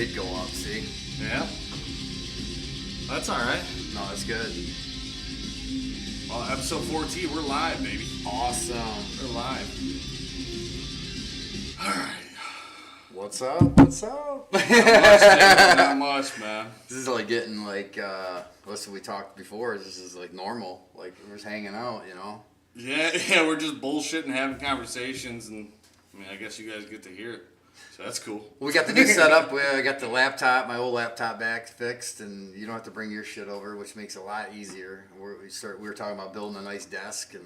did go up, see? Yeah. That's alright. No, that's good. Well, episode 14, we're live, baby. Awesome. We're live. Alright. What's up? What's up? Not much, man. This is like getting like, what's we talked before? This is like normal. Like, we're just hanging out, you know? Yeah, we're just bullshitting, having conversations, and I mean, I guess you guys get to hear it. So that's cool. We got the new setup. I got the laptop, my old laptop back fixed, and you don't have to bring your shit over, which makes it a lot easier. We were talking about building a nice desk, and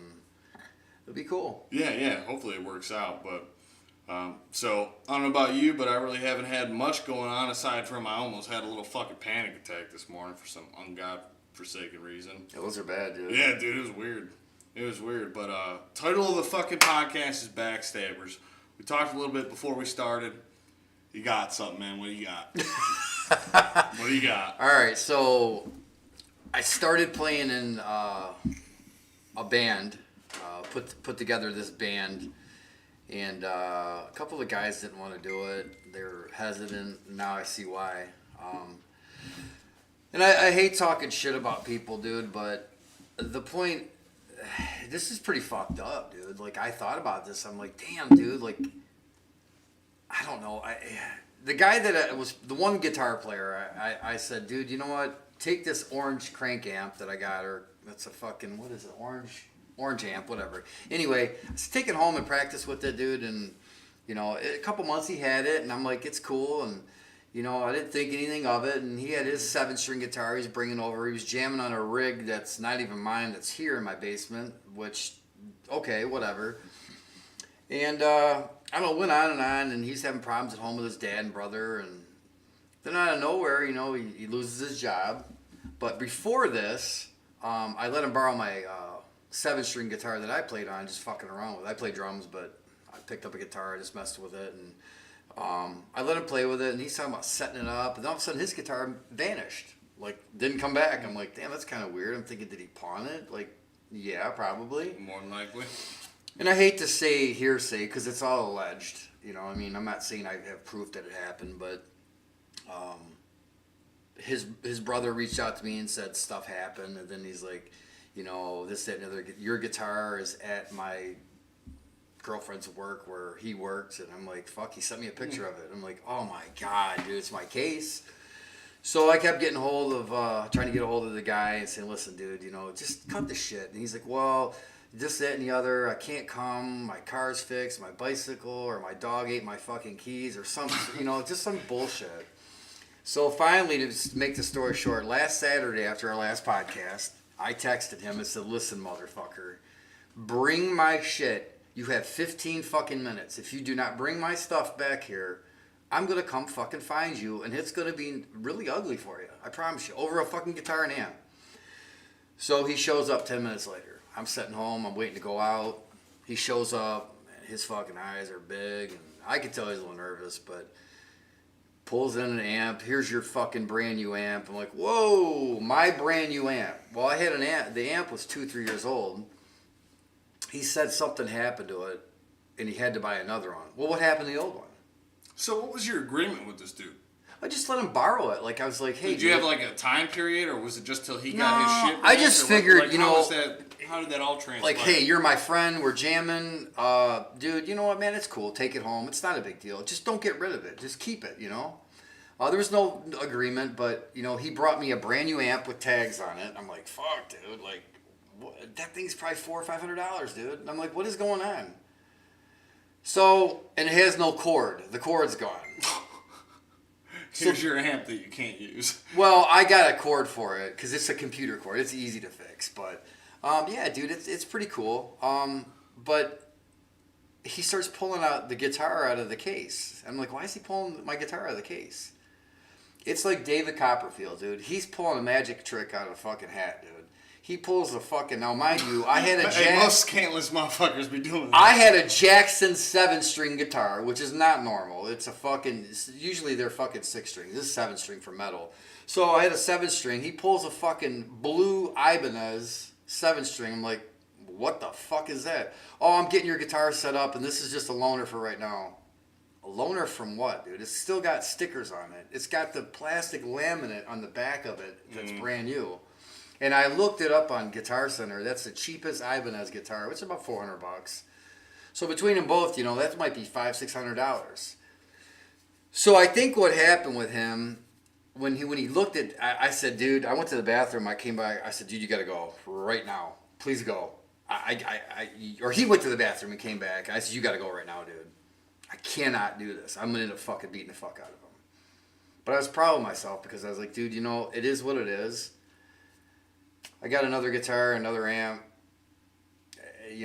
it'll be cool. Yeah. Hopefully it works out, but so I don't know about you, but I really haven't had much going on aside from I almost had a little fucking panic attack this morning for some ungodforsaken reason. Yeah, those are bad, dude. Yeah, dude, it was weird. But title of the fucking podcast is Backstabbers. We talked a little bit before we started. You got something, man. What do you got? What do you got? All right, so I started playing in a band, put together this band, and a couple of guys didn't want to do it. They were hesitant. Now I see why. And I hate talking shit about people, dude, but the point, this is pretty fucked up, dude. Like, I thought about this. I'm like, damn, dude, like, I don't know. The guy that was the one guitar player, I said, dude, you know what? Take this orange crank amp that I got, or that's a fucking, what is it, orange amp, whatever. Anyway, I was taking it home and practice with it, dude, and, you know, a couple months he had it, and I'm like, it's cool, and, you know, I didn't think anything of it, and he had his 7-string guitar he was bringing over. He was jamming on a rig that's not even mine, that's here in my basement, which, okay, whatever. And, I don't know, went on, and he's having problems at home with his dad and brother, and then out of nowhere, you know, he loses his job. But before this, I let him borrow my 7-string guitar that I played on, just fucking around with. I play drums, but I picked up a guitar, I just messed with it, and I let him play with it, and he's talking about setting it up, and then all of a sudden his guitar vanished. Like, didn't come back. I'm like, damn, that's kind of weird. I'm thinking, did he pawn it? Like, yeah, probably. More than likely. And I hate to say hearsay because it's all alleged. You know, I mean, I'm not saying I have proof that it happened, but his brother reached out to me and said stuff happened, and then he's like, you know, this, that, and the other. Your guitar is at my girlfriend's work where he works, and I'm like, fuck. He sent me a picture of it. I'm like, oh my god, dude, it's my case. So I kept getting hold of, trying to get a hold of the guy and saying, listen, dude, you know, just cut the shit. And he's like, well, this, that, and the other, I can't come, my car's fixed, my bicycle, or my dog ate my fucking keys, or something, you know, just some bullshit. So finally, to make the story short, last Saturday after our last podcast, I texted him and said, listen, motherfucker, bring my shit. You have 15 fucking minutes. If you do not bring my stuff back here, I'm going to come fucking find you, and it's going to be really ugly for you. I promise you. Over a fucking guitar and amp. So he shows up 10 minutes later. I'm sitting home. I'm waiting to go out. He shows up. His fucking eyes are big, and I could tell he's a little nervous, but pulls in an amp. Here's your fucking brand new amp. I'm like, whoa, my brand new amp. Well, I had an amp. The amp was 2-3 years old. He said something happened to it, and he had to buy another one. Well, what happened to the old one? So what was your agreement with this dude? I just let him borrow it. Like, I was like, hey, did you have like a time period, or was it just till he got his shit back? I just figured, like, you know, how did that all transpire? Like, hey, you're my friend, we're jamming, dude, you know what, man, it's cool, take it home, it's not a big deal, just don't get rid of it, just keep it, you know. There was no agreement, but, you know, he brought me a brand new amp with tags on it. I'm like, fuck, dude, like, that thing's probably $400 or $500, dude. And I'm like, what is going on? So, and it has no cord, the cord's gone. Here's your amp that you can't use. Well, I got a cord for it because it's a computer cord. It's easy to fix, but yeah, dude, it's pretty cool. But he starts pulling out the guitar out of the case. I'm like, why is he pulling my guitar out of the case? It's like David Copperfield, dude. He's pulling a magic trick out of a fucking hat, dude. He pulls a fucking, now mind you, I had a hey, most scantless motherfuckers be doing that. I had a Jackson 7-string guitar, which is not normal. It's a fucking, usually they're fucking 6-string. This is 7-string for metal. So I had a 7-string. He pulls a fucking blue Ibanez 7-string. I'm like, what the fuck is that? Oh, I'm getting your guitar set up, and this is just a loaner for right now. A loaner from what, dude? It's still got stickers on it. It's got the plastic laminate on the back of it that's brand new. And I looked it up on Guitar Center. That's the cheapest Ibanez guitar, which is about $400. So between them both, that might be $500-$600. So I think what happened with him when he looked at, I said, dude, I went to the bathroom. I came back. I said, dude, you got to go right now. Please go. Or he went to the bathroom and came back. I said, you got to go right now, dude. I cannot do this. I'm going to end up fucking beating the fuck out of him. But I was proud of myself because I was like, dude, it is what it is. I got another guitar, another amp.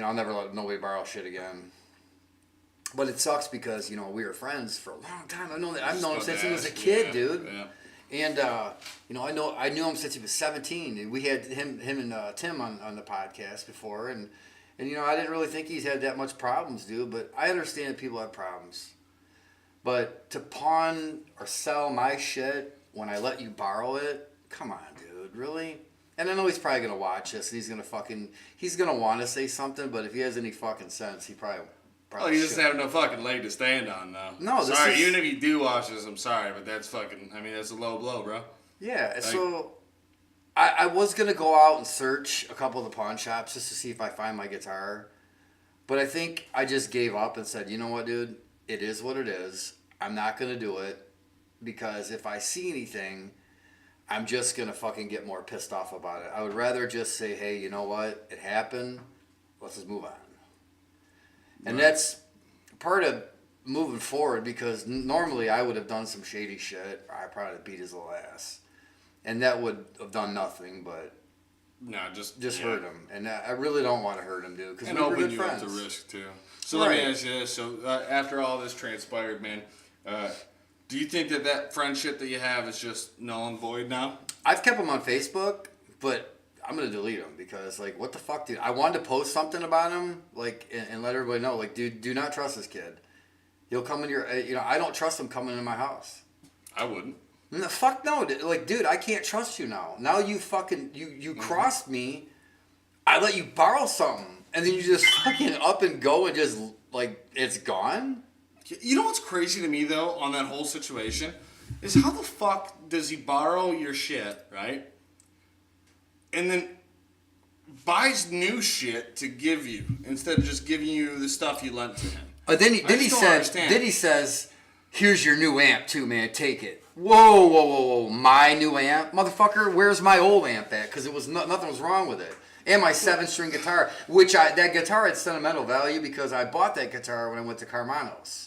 I'll never let nobody borrow shit again. But it sucks because, we were friends for a long time. I've known him since he was a kid, dude. Yeah. And, I knew him since he was 17. And we had him and Tim on the podcast before. And I didn't really think he's had that much problems, dude. But I understand that people have problems. But to pawn or sell my shit when I let you borrow it, come on, dude, really? And I know he's probably going to watch this, and he's going to want to say something, but if he has any fucking sense, he probably he doesn't have no fucking leg to stand on, though. No, sorry, even if you do watch this, I'm sorry, but that's that's a low blow, bro. Yeah, so I was going to go out and search a couple of the pawn shops just to see if I find my guitar, but I think I just gave up and said, you know what, dude, it is what it is. I'm not going to do it, because if I see anything, I'm just going to fucking get more pissed off about it. I would rather just say, hey, you know what? It happened. Let's just move on. And that's part of moving forward, because normally I would have done some shady shit. I probably beat his little ass. And that would have done nothing but just hurt him. And I really don't want to hurt him, dude, because we were good friends. And open you up to risk, too. So let me ask you this. So after all this transpired, man, do you think that friendship that you have is just null and void now? I've kept him on Facebook, but I'm going to delete him because, what the fuck, dude? I wanted to post something about him, and let everybody know, dude, do not trust this kid. He'll come in I don't trust him coming into my house. I wouldn't. No, fuck no. Dude, I can't trust you now. Now you fucking, you crossed me. I let you borrow something, and then you just fucking up and go and just, it's gone? You know what's crazy to me, though, on that whole situation? Is how the fuck does he borrow your shit, right? And then buys new shit to give you instead of just giving you the stuff you lent to him. Then he says, here's your new amp too, man. Take it. Whoa. My new amp? Motherfucker, where's my old amp at? Because nothing was wrong with it. And my 7-string guitar, that guitar had sentimental value because I bought that guitar when I went to Carmanos.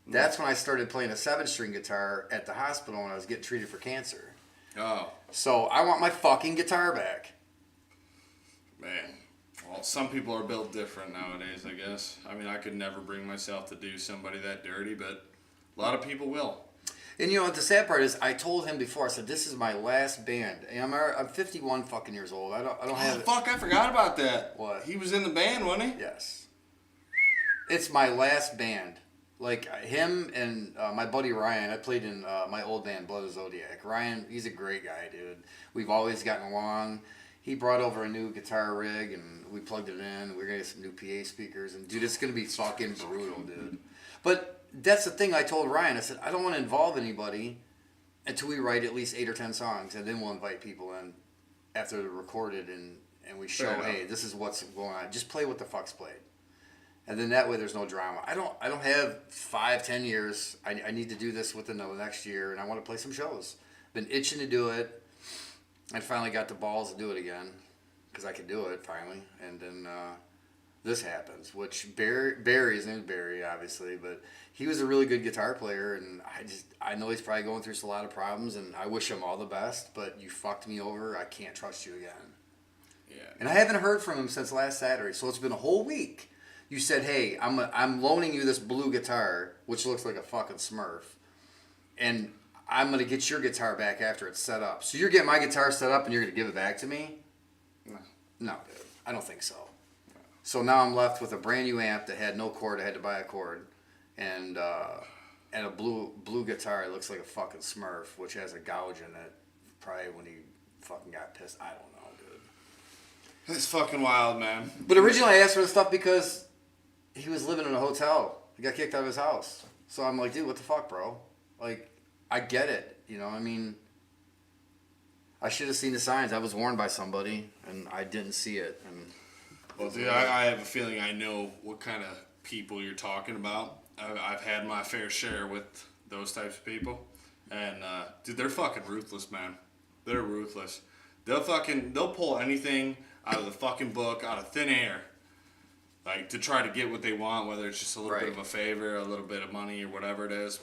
That's when I started playing a 7-string guitar at the hospital when I was getting treated for cancer. Oh. So I want my fucking guitar back. Man. Well, some people are built different nowadays, I guess. I mean, I could never bring myself to do somebody that dirty, but a lot of people will. And the sad part is, I told him before, I said, this is my last band. And I'm 51 fucking years old. I don't have... Oh, fuck, I forgot about that. What? He was in the band, wasn't he? Yes. It's my last band. Him and my buddy Ryan, I played in my old band, Blood of Zodiac. Ryan, he's a great guy, dude. We've always gotten along. He brought over a new guitar rig, and we plugged it in. We're going to get some new PA speakers. And, dude, it's going to be fucking brutal, dude. But that's the thing I told Ryan. I said, I don't want to involve anybody until we write at least 8 or 10 songs. And then we'll invite people in after they're recorded, and we show, hey, this is what's going on. Just play what the fuck's played. And then that way there's no drama. I don't have 5-10 years. I need to do this within the next year, and I want to play some shows. Been itching to do it. I finally got the balls to do it again because I could do it finally. And then this happens, which Barry's name is Barry, obviously, but he was a really good guitar player, and I know he's probably going through a lot of problems, and I wish him all the best, but you fucked me over. I can't trust you again. Yeah. And I haven't heard from him since last Saturday, so it's been a whole week. You said, hey, I'm loaning you this blue guitar, which looks like a fucking Smurf, and I'm going to get your guitar back after it's set up. So you're getting my guitar set up and you're going to give it back to me? No, dude. I don't think so. No. So now I'm left with a brand new amp that had no cord. I had to buy a cord. And a blue guitar that looks like a fucking Smurf, which has a gouge in it. Probably when he fucking got pissed. I don't know, dude. That's fucking wild, man. But originally I asked for the stuff because he was living in a hotel. He got kicked out of his house. So I'm like, dude, what the fuck, bro? Like, I get it. You know, I mean, I should have seen the signs. I was warned by somebody, and I didn't see it. And Well, dude, I have a feeling I know what kind of people you're talking about. I've had my fair share with those types of people. And, dude, they're fucking ruthless, man. They're ruthless. They'll pull anything out of the fucking book, out of thin air. Like, to try to get what they want, whether it's just a little bit of a favor, a little bit of money, or whatever it is.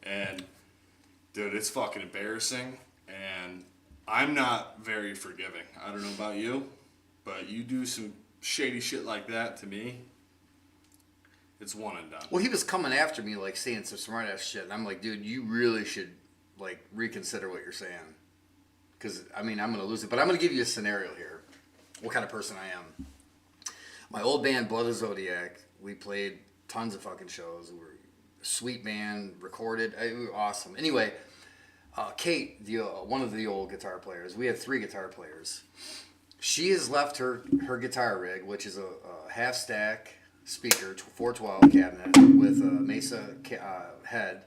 And, dude, it's fucking embarrassing. And I'm not very forgiving. I don't know about you, but you do some shady shit like that to me, it's one and done. Well, he was coming after me, like, saying some smart-ass shit. And I'm like, dude, you really should, like, reconsider what you're saying. Because, I mean, I'm going to lose it. But I'm going to give you a scenario here. What kind of person I am. My old band, Blood of Zodiac, we played tons of fucking shows. We were a sweet band, recorded. We were awesome. Anyway, Kate, one of the old guitar players, we had 3 guitar players. She has left her guitar rig, which is a half-stack speaker, 412 cabinet with a Mesa head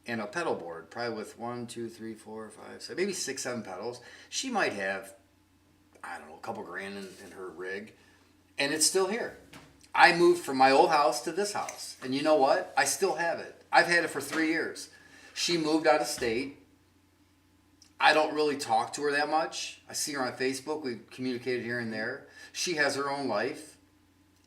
and a pedal board, probably with 1, 2, 3, 4, 5, 6, maybe 6, 7 pedals. She might have, I don't know, a couple grand in her rig, and it's still here. I moved from my old house to this house, and you know what? I still have it. I've had it for 3 years. She moved out of state. I don't really talk to her that much. I see her on Facebook. We communicated here and there. She has her own life.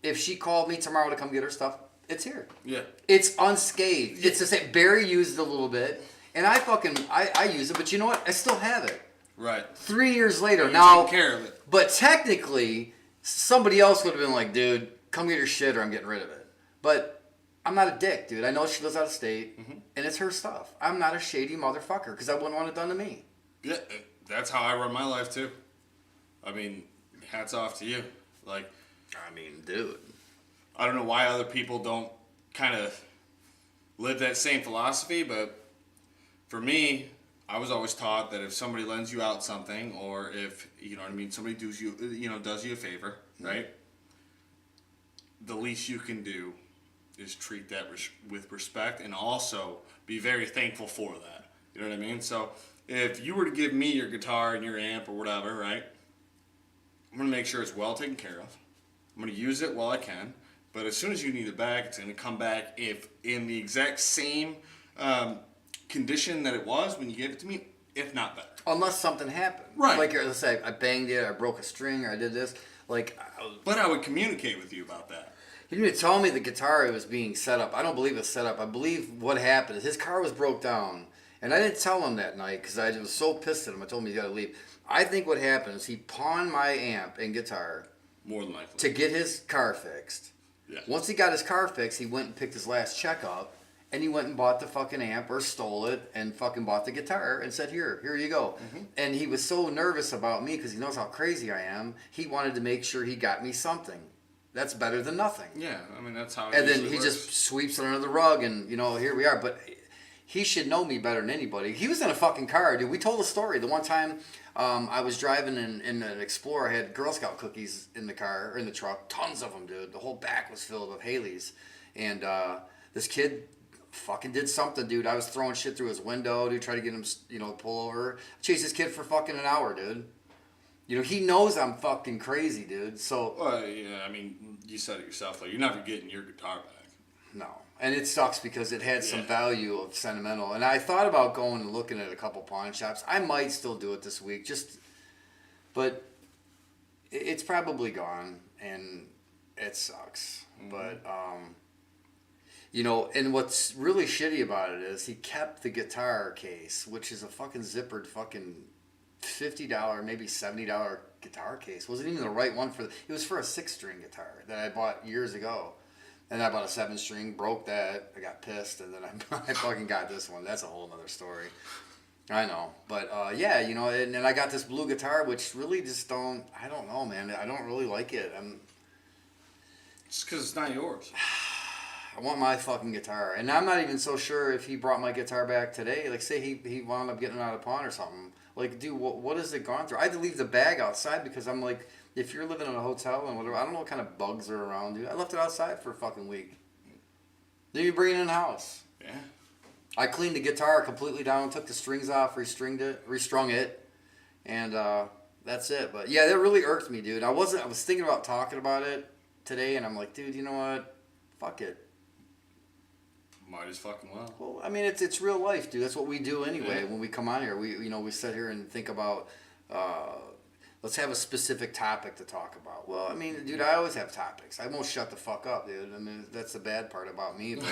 If she called me tomorrow to come get her stuff, it's here. Yeah. It's unscathed. It's the same. Barry used it a little bit, and I use it, but you know what? I still have it. Right. 3 years later, You now. take care of it. But technically, somebody else would have been like, dude, come get your shit or I'm getting rid of it. But I'm not a dick, dude. I know she lives out of state, and it's her stuff. I'm not a shady motherfucker because I wouldn't want it done to me. Yeah, that's how I run my life too. I mean, hats off to you. Like, I mean, dude. I don't know why other people don't kind of live that same philosophy, but for me, I was always taught that if somebody lends you out something, or if, you know what I mean, somebody does you a favor, right? The least you can do is treat that with respect, and also be very thankful for that. You know what I mean? So if you were to give me your guitar and your amp or whatever, right, I'm going to make sure it's well taken care of. I'm going to use it while I can. But as soon as you need it back, it's going to come back if in the exact same condition that it was when you gave it to me, if not better. Unless something happened. Right. Like, let's say I banged it, I broke a string, or I did this. Like, But I would communicate with you about that. he didn't even tell me the guitar was being set up. I don't believe it's set up. I believe what happened is his car was broke down. And I didn't tell him that night because I was so pissed at him. I told him he's got to leave. I think what happened is he pawned my amp and guitar More than likely. to get his car fixed. Yeah. Once he got his car fixed, he went and picked his last check up, and he went and bought the fucking amp or stole it and fucking bought the guitar and said, here you go. And he was so nervous about me because he knows how crazy I am. He wanted to make sure he got me something. That's better than nothing. Yeah, I mean, that's how it And then usually he works. just sweeps it under the rug, and, here we are. But he should know me better than anybody. He was in a fucking car, dude. We told a story. The one time I was driving in an Explorer. I had Girl Scout cookies in the car, or in the truck. Tons of them, dude. The whole back was filled with Haley's. And this kid fucking did something, dude. I was throwing shit through his window, dude, try to get him, to pull over. I chased this kid for fucking an hour, dude. He knows I'm fucking crazy, dude. So. Well, yeah, I mean, you said it yourself. Like, you're never getting your guitar back. No. And it sucks because it had some value of sentimental. And I thought about going and looking at a couple pawn shops. I might still do it this week, but it's probably gone, and it sucks. But, and what's really shitty about it is he kept the guitar case, which is a fucking zippered fucking $50, maybe $70 guitar case. Wasn't even the right one it was for a 6-string guitar that I bought years ago. And I bought a 7-string, broke that. I got pissed, and then I fucking got this one. That's a whole other story. I know. But, and I got this blue guitar, which really just I don't know, man. I don't really like it. Just because it's not yours. I want my fucking guitar. And I'm not even so sure if he brought my guitar back today. Like, say he wound up getting it out of pawn or something. Like, dude, what has it gone through? I had to leave the bag outside because I'm like, if you're living in a hotel and whatever, I don't know what kind of bugs are around, dude. I left it outside for a fucking week. Then you bring it in the house. Yeah. I cleaned the guitar completely down, took the strings off, restrung it, and that's it. But yeah, that really irked me, dude. I was thinking about talking about it today, and I'm like, dude, you know what? Fuck it. Might as fucking well. Well, I mean, it's real life, dude. That's what we do anyway. Yeah. When we come on here, we sit here and think about. Let's have a specific topic to talk about. Well, I mean, dude, I always have topics. I won't shut the fuck up, dude. I mean, that's the bad part about me. But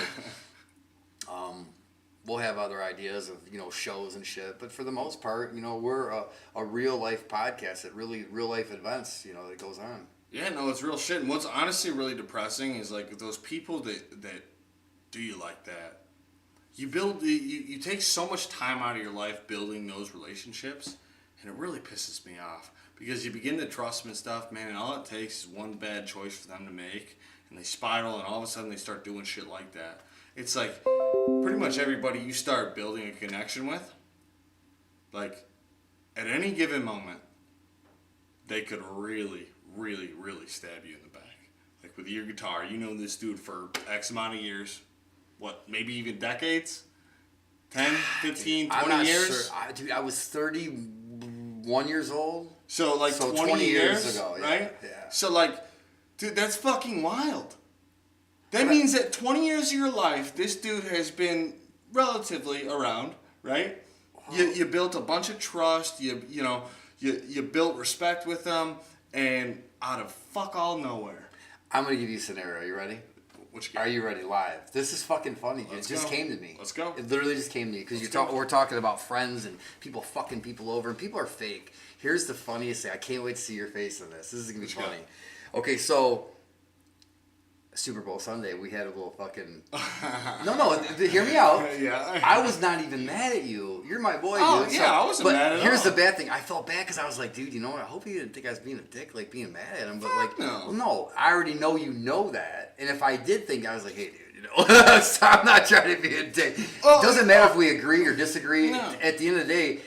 we'll have other ideas of shows and shit. But for the most part, we're a real life podcast that really real life events that goes on. Yeah, no, it's real shit. And what's honestly really depressing is like those people that do you like that. You take so much time out of your life building those relationships, and it really pisses me off. Because you begin to trust them and stuff, man, and all it takes is one bad choice for them to make, and they spiral, and all of a sudden they start doing shit like that. It's like, pretty much everybody you start building a connection with, like, at any given moment, they could really, really, really stab you in the back. Like, with your guitar, you know this dude for X amount of years, maybe even decades? 10, 15, 20 years? Sure. Dude, I was 31 years old. So 20 years ago, right? Yeah. So dude, that's fucking wild. That means that 20 years of your life, this dude has been relatively around, right? You built a bunch of trust. You built respect with them, and out of fuck all nowhere. I'm gonna give you a scenario. You ready? Are you ready? Live. This is fucking funny, dude. It just came to me. Let's go. It literally just came to me because we're talking about friends and people fucking people over, and people are fake. Here's the funniest thing. I can't wait to see your face on this. This is gonna be funny. Okay, so Super Bowl Sunday, we had a little fucking. No, hear me out. Yeah. I was not even mad at you. You're my boy, oh, dude. Yeah, I wasn't mad at all. Here's the bad thing. I felt bad because I was like, dude, you know what? I hope you didn't think I was being a dick, like being mad at him. But no. Well, no, I already know you know that. And if I did think, I was like, hey, dude, so I'm not trying to be a dick. Oh, it doesn't matter if we agree or disagree. No. At the end of the day,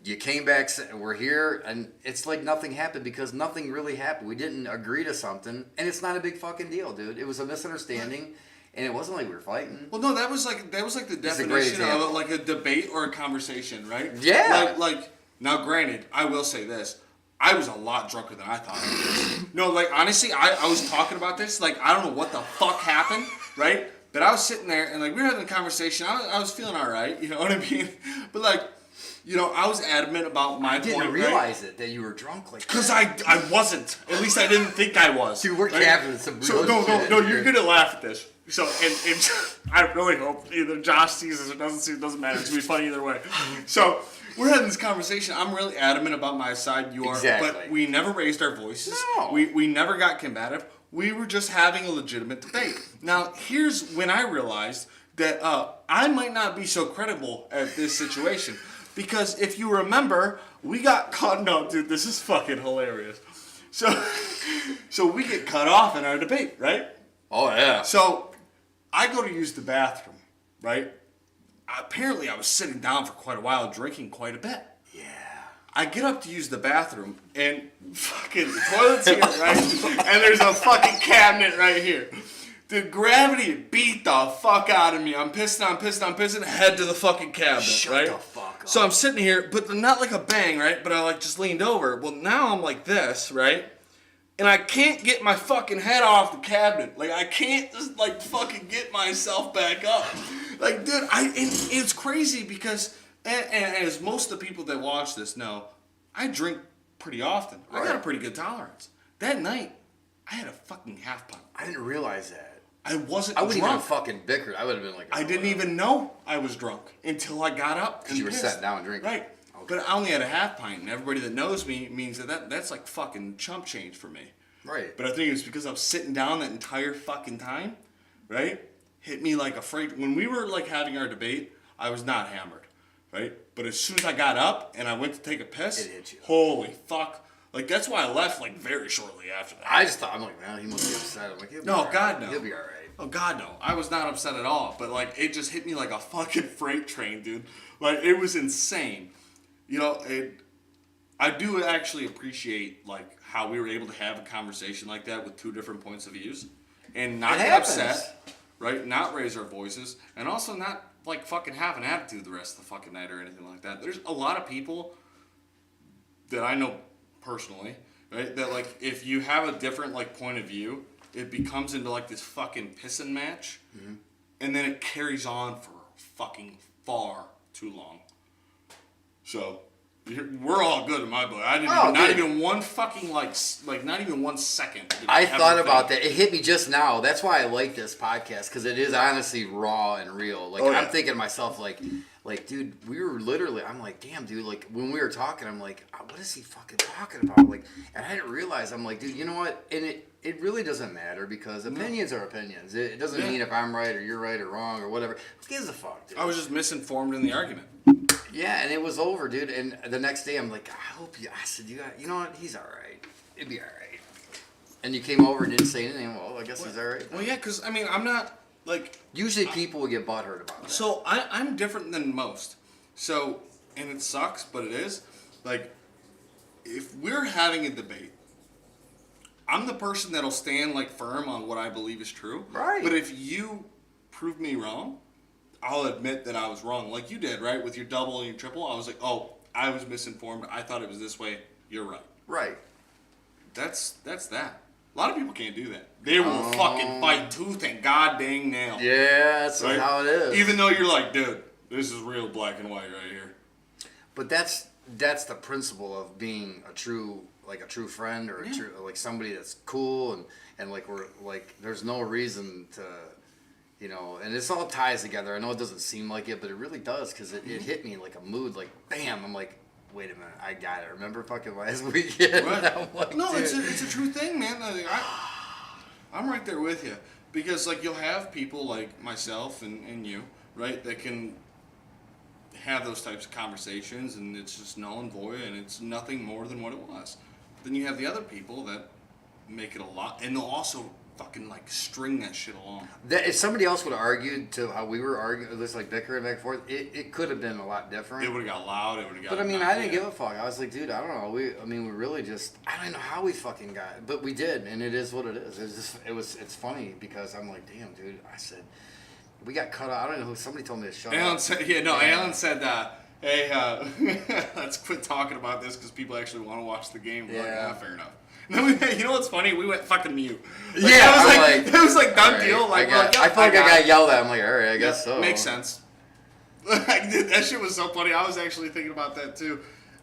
you came back, we're here, and it's like nothing happened because nothing really happened. We didn't agree to something, and it's not a big fucking deal, dude. It was a misunderstanding, and it wasn't like we were fighting. Well, no, that was like the definition of like a debate or a conversation, right? Yeah. Like now, granted, I will say this. I was a lot drunker than I thought I was. No, like, honestly, I was talking about this. Like, I don't know what the fuck happened, right? But I was sitting there, and, like, we were having a conversation. I was feeling all right, you know what I mean? But, like, I was adamant about my point. I didn't realize it, that you were drunk like that. Because I wasn't. At least I didn't think I was. Dude, we're capping some real shit. No, you're going to laugh at this. So, and I really hope either Josh sees this or doesn't see it. Doesn't matter. It's going to be funny either way. So, we're having this conversation. I'm really adamant about my side. You are. Exactly. But we never raised our voices. No. We never got combative. We were just having a legitimate debate. Now, here's when I realized that I might not be so credible at this situation. Because if you remember, we got cut. No, dude, this is fucking hilarious. So we get cut off in our debate, right? Oh, yeah. So I go to use the bathroom, right? Apparently, I was sitting down for quite a while, drinking quite a bit. Yeah. I get up to use the bathroom, and fucking the toilet's here, right? And there's a fucking cabinet right here. The gravity beat the fuck out of me. I'm pissing, head to the fucking cabinet, Shut right? the fuck up. So I'm sitting here, but not like a bang, right? But I like just leaned over. Well, now I'm like this, right? And I can't get my fucking head off the cabinet. Like, I can't just, like, fucking get myself back up. Like, dude, it's crazy because, and as most of the people that watch this know, I drink pretty often. Right. I got a pretty good tolerance. That night, I had a fucking half pint. I didn't realize that. I wasn't I wouldn't drunk. even have fucking bickered. I would have been like... I didn't even know I was drunk until I got up and you were pissed. sitting down and drinking. Right. Okay. But I only had a half pint, and everybody that knows me means that's like fucking chump change for me. Right. But I think it was because I was sitting down that entire fucking time, right? Hit me like a freight. When we were like having our debate, I was not hammered, right? But as soon as I got up and I went to take a piss, It hit you. Holy fuck. Like, that's why I left like very shortly after that. I just thought, I'm like, man, he must be upset. I'm like, he'll be No, all right. God, no. He'll be all right. Oh, God, no. I was not upset at all. But, like, it just hit me like a fucking freight train, dude. Like, it was insane. I do actually appreciate, like, how we were able to have a conversation like that with two different points of views. And not get upset, right? Not raise our voices. And also not like fucking have an attitude the rest of the fucking night or anything like that. There's a lot of people that I know personally, right? That like if you have a different like point of view, it becomes into like this fucking pissing match, and then it carries on for fucking far too long. So we're all good in my book. I didn't not even one fucking like not even 1 second. I thought about that. It hit me just now. That's why I like this podcast, because it is honestly raw and real. Like I'm thinking to myself, like, dude, we were literally. I'm like, damn, dude. Like when we were talking, I'm like, what is he fucking talking about? Like, and I didn't realize. I'm like, dude, you know what? And it really doesn't matter, because opinions are opinions. It doesn't mean if I'm right or you're right or wrong or whatever. Who gives a fuck, dude? I was just misinformed in the argument. Yeah, and it was over, dude. And the next day, I'm like, I said, you know what? He's all right. It'd be all right. And you came over and didn't say anything. Well, I guess he's all right. Well, yeah, because, I mean, I'm not, like... Usually people will get butthurt about that. So, I'm different than most. So, and it sucks, but it is. Like, if we're having a debate, I'm the person that'll stand, like, firm on what I believe is true. Right. But if you prove me wrong, I'll admit that I was wrong. Like you did, right? With your double and your triple, I was like, oh, I was misinformed. I thought it was this way. You're right. Right. That's that. A lot of people can't do that. They will fucking fight tooth and god dang nail. Yeah, that's right? how it is. Even though you're like, dude, this is real black and white right here. But that's the principle of being a true friend, or a true, like somebody that's cool, and like we're like, there's no reason to, you know, and this all ties together. I know it doesn't seem like it, but it really does, because it hit me like a mood, like bam. I'm like, wait a minute, I got it. Remember fucking last weekend? Right. Like, no, it's a true thing, man. I'm right there with you, because like you'll have people like myself and you, right, that can have those types of conversations, and it's just null and void, and it's nothing more than what it was. Then you have the other people that make it a lot, and they'll also fucking like string that shit along. That if somebody else would have argued to how we were arguing, just like bickering back and forth, it could have been a lot different. It would have got loud. It would have got. But I mean, I didn't give a fuck. I was like, dude, I don't know. We really just, I don't know how we fucking got it, but we did, and it is what it is. It's funny, because I'm like, damn, dude. I said, we got cut out. I don't know who. Somebody told me to shut Alan up. said, Alan said, hey, let's quit talking about this because people actually want to watch the game. We're like, fair enough. And then you know what's funny? We went fucking mute. Like, it was like done deal. Like, I felt like I got yelled at. I'm like, all right, I guess so. Makes sense. That shit was so funny. I was actually thinking about that too,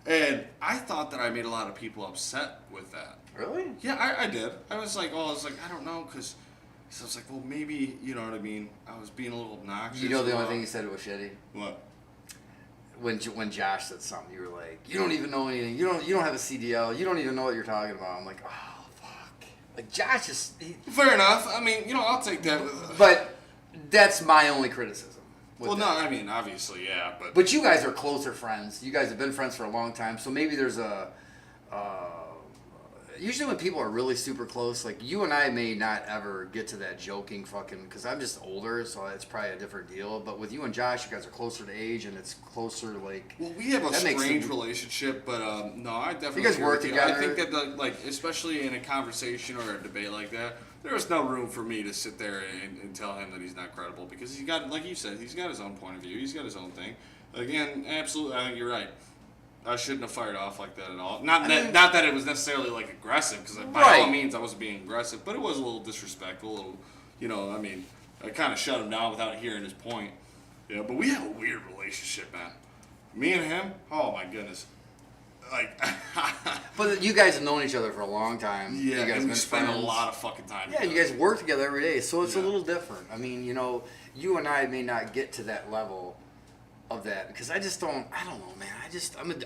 and I thought that I made a lot of people upset with that. Really? Yeah, I did. I was like, I don't know, because I was like, well, maybe, you know what I mean? I was being a little obnoxious. You know, the only thing you said was shitty. What? When Josh said something, you were like, you don't even know anything. You don't have a CDL. You don't even know what you're talking about. I'm like, oh fuck. Like Josh is. Fair enough. I mean, you know, I'll take that. But that's my only criticism. Well, no, I mean, obviously, yeah, but. But you guys are closer friends. You guys have been friends for a long time, so maybe there's a. Usually when people are really super close, like you and I may not ever get to that joking fucking, because I'm just older, so it's probably a different deal. But with you and Josh, you guys are closer to age, and it's closer to like. Well, we have a strange relationship, but no, I definitely. You guys work together. I think that like, especially in a conversation or a debate like that, there was no room for me to sit there and tell him that he's not credible, because he's got, like you said, he's got his own point of view, he's got his own thing. Again, absolutely, I think you're right. I shouldn't have fired off like that at all. Not that it was necessarily like aggressive, because by all means I wasn't being aggressive, but it was a little disrespectful. A little, you know, I mean, I kind of shut him down without hearing his point. Yeah, but we have a weird relationship, man. Me and him, oh my goodness, like. But you guys have known each other for a long time. Yeah, you guys and we spend a lot of fucking time. Yeah, you guys work together every day, so it's a little different. I mean, you know, you and I may not get to that level of that, because I don't know, man.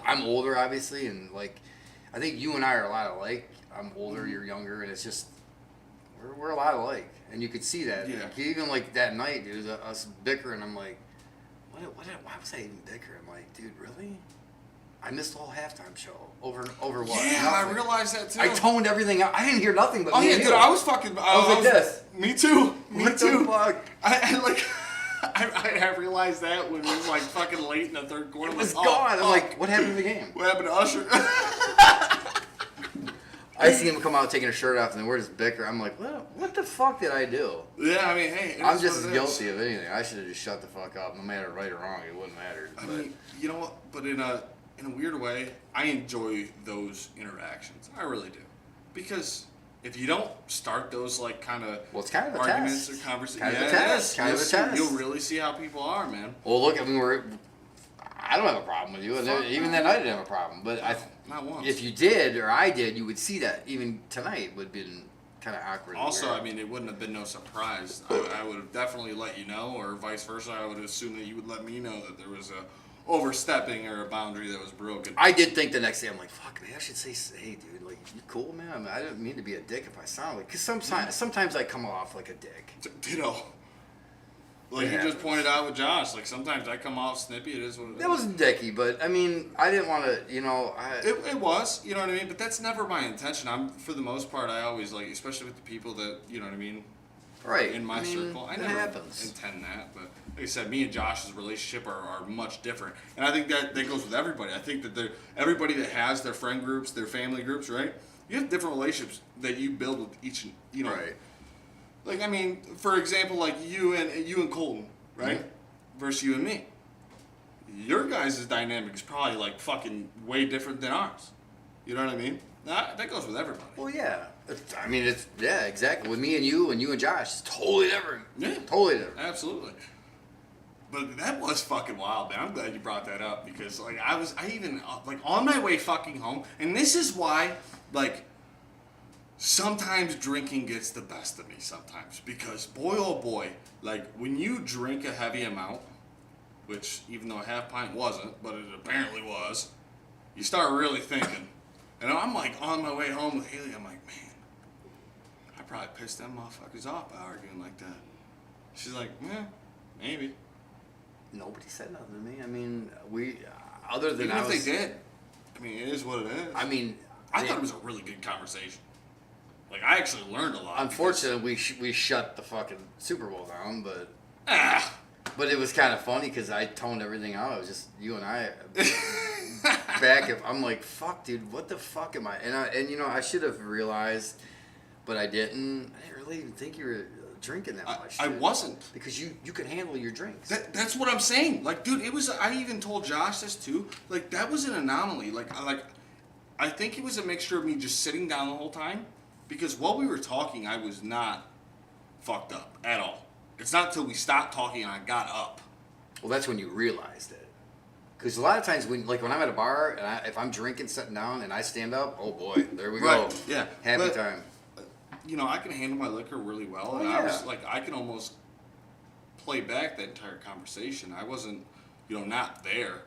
I'm older, obviously, and like, I think you and I are a lot alike. I'm older, you're younger, and it's just, we're a lot alike, and you could see that. Yeah. Like, even like that night, dude, us bickering, I'm like, why was I even bickering? I'm like, dude, really? I missed the whole halftime show over what? Yeah, Nothing. I realized that too. I toned everything out. I didn't hear nothing but. Oh me yeah, and dude, you. I was fucking. I was like this. Me too. Me What too. the fuck? I like. I realized that when it was like fucking late in the third quarter. It was like, gone. I'm fuck. like, what happened to the game? What happened to Usher? I seen him come out taking his shirt off, and then we're just bicker. I'm like, what the fuck did I do? Yeah, I mean, hey, I'm just as guilty of anything. I should have just shut the fuck up, no matter right or wrong. It wouldn't matter. I mean, you know what? But in a weird way, I enjoy those interactions. I really do, because if you don't start those like kind of it's kind of a arguments test. or conversations, Kind of a test. Kind of a test. You'll really see how people are, man. Well, look, I mean, I don't have a problem with you, and even then I didn't have a problem. But Not once. if you did or I did, you would see that. Even tonight would be kind of awkward. Also, I mean, it wouldn't have been no surprise. I would have definitely let you know, or vice versa. I would assume that you would let me know that there was a overstepping or a boundary that was broken. I did think the next day, I'm like, fuck, man, I should say, hey, dude, like, you cool, man? I mean, I didn't mean to be a dick if I sound like, because sometimes I come off like a dick. Ditto. Like you just pointed out with Josh, like sometimes I come off snippy. It is what it is. That wasn't dicky, but I mean, I didn't want to, you know. It was, you know what I mean. But that's never my intention. For the most part, I always like, especially with the people that, you know what I mean. Right. In my circle, I never happens. intend that. But like I said, me and Josh's relationship are much different, and I think that goes with everybody. I think that everybody that has their friend groups, their family groups, right? You have different relationships that you build with each, you know. Right. Like, I mean, for example, like you and Colton, right? Mm-hmm. Versus you and me. Your guys' dynamic is probably like fucking way different than ours. You know what I mean? That goes with everybody. Well, yeah. Yeah, exactly. With me and you and Josh, it's totally different. Yeah. Totally different. Absolutely. But that was fucking wild, man. I'm glad you brought that up because, like, I even, like, on my way fucking home, and this is why, like, sometimes drinking gets the best of me sometimes because boy oh boy, like when you drink a heavy amount, which even though a half pint wasn't, but it apparently was, you start really thinking. And I'm like on my way home with Haley, I'm like, man, I probably pissed them motherfuckers off by arguing like that. She's like, yeah, maybe. Nobody said nothing to me. I mean, other than even if they did, I mean, it is what it is. I mean, I thought it was a really good conversation. Like, I actually learned a lot. Unfortunately, we shut the fucking Super Bowl down, but but it was kind of funny because I toned everything out. It was just you and I back. I'm like, fuck, dude, what the fuck am I? And you know, I should have realized, but I didn't. I didn't really even think you were drinking that much. I wasn't, because you can handle your drinks. That's what I'm saying. Like, dude, it was. I even told Josh this too. Like, that was an anomaly. Like I think it was a mixture of me just sitting down the whole time. Because while we were talking, I was not fucked up at all. It's not until we stopped talking and I got up. Well, that's when you realized it. Because a lot of times, when I'm at a bar and if I'm drinking, sitting down, and I stand up, oh boy, there we go. Yeah. Happy time. You know, I can handle my liquor really well. And yeah. I was like, I can almost play back that entire conversation. I wasn't, not there.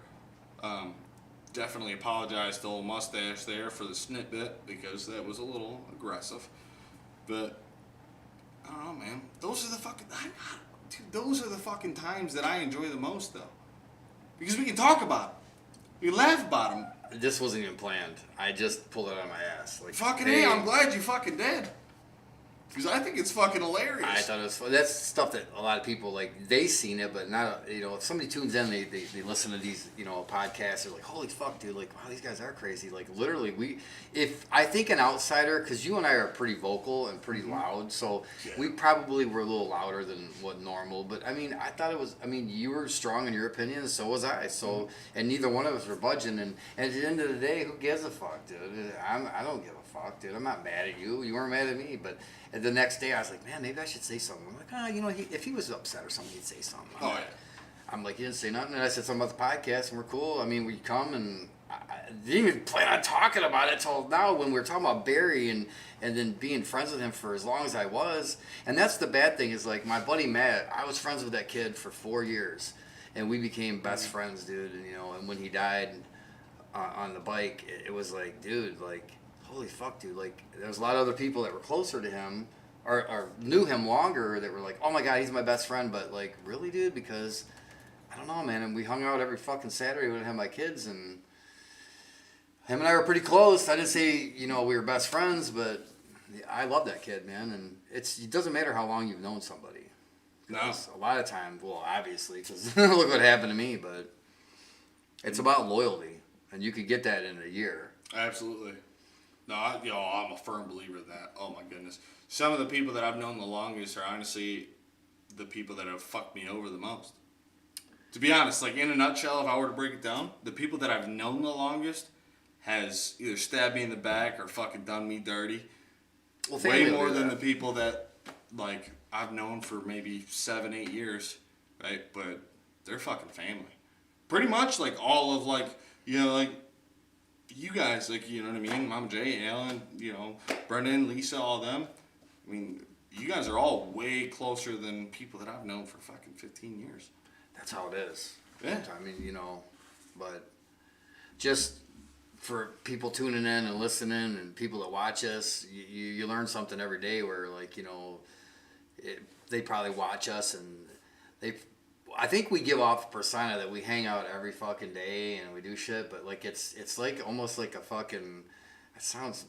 Definitely apologize to old Mustache there for the snit bit because that was a little aggressive. But I don't know, man. Those are the fucking times that I enjoy the most, though, because we can talk about them, we laugh about them. This wasn't even planned. I just pulled it out of my ass. Like, fucking hey, hey, I'm glad you fucking did. Because I think it's fucking hilarious. I thought it was fun. That's stuff that a lot of people, like, they seen it, but not, if somebody tunes in, they listen to these, podcasts, they're like, holy fuck, dude, like, wow, these guys are crazy. Like, literally, I think an outsider, because you and I are pretty vocal and pretty loud, so we probably were a little louder than what normal, but, I mean, I thought it was, you were strong in your opinion, and so was I, so, and neither one of us were budging, and at the end of the day, who gives a fuck, dude? I don't give a fuck, dude. I'm not mad at you. You weren't mad at me, but the next day I was like, man, maybe I should say something. I'm like, if he was upset or something, he'd say something. I'm like, he didn't say nothing. And I said something about the podcast, and we're cool. I mean, we come, and I didn't even plan on talking about it until now when we were talking about Barry and then being friends with him for as long as I was. And that's the bad thing is, like, my buddy Matt, I was friends with that kid for 4 years, and we became best friends, dude. And, and when he died on the bike, it was like, dude, like, holy fuck, dude. Like, there was a lot of other people that were closer to him or knew him longer that were like, oh my God, he's my best friend. But, like, really, dude? Because, I don't know, man. And we hung out every fucking Saturday when I had my kids. And him and I were pretty close. I didn't say, we were best friends, but I love that kid, man. And it doesn't matter how long you've known somebody. No. A lot of times, well, obviously, because look what happened to me. But it's about loyalty. And you could get that in a year. Absolutely. No, I'm a firm believer of that. Oh my goodness. Some of the people that I've known the longest are honestly the people that have fucked me over the most. To be honest, like in a nutshell, if I were to break it down, the people that I've known the longest has either stabbed me in the back or fucking done me dirty. Well, way more than the people that like I've known for maybe 7-8 years, right? But they're fucking family. Pretty much like all of like, you know, like you guys, like, you know what I mean? Mama J, Alan, you know, Brendan, Lisa, all them. I mean, you guys are all way closer than people that I've known for fucking 15 years. That's how it is. Yeah. I mean, you know, but just for people tuning in and listening and people that watch us, you learn something every day where, like, you know, they probably watch us and I think we give off a persona that we hang out every fucking day and we do shit, but like it's like almost like a fucking, it sounds,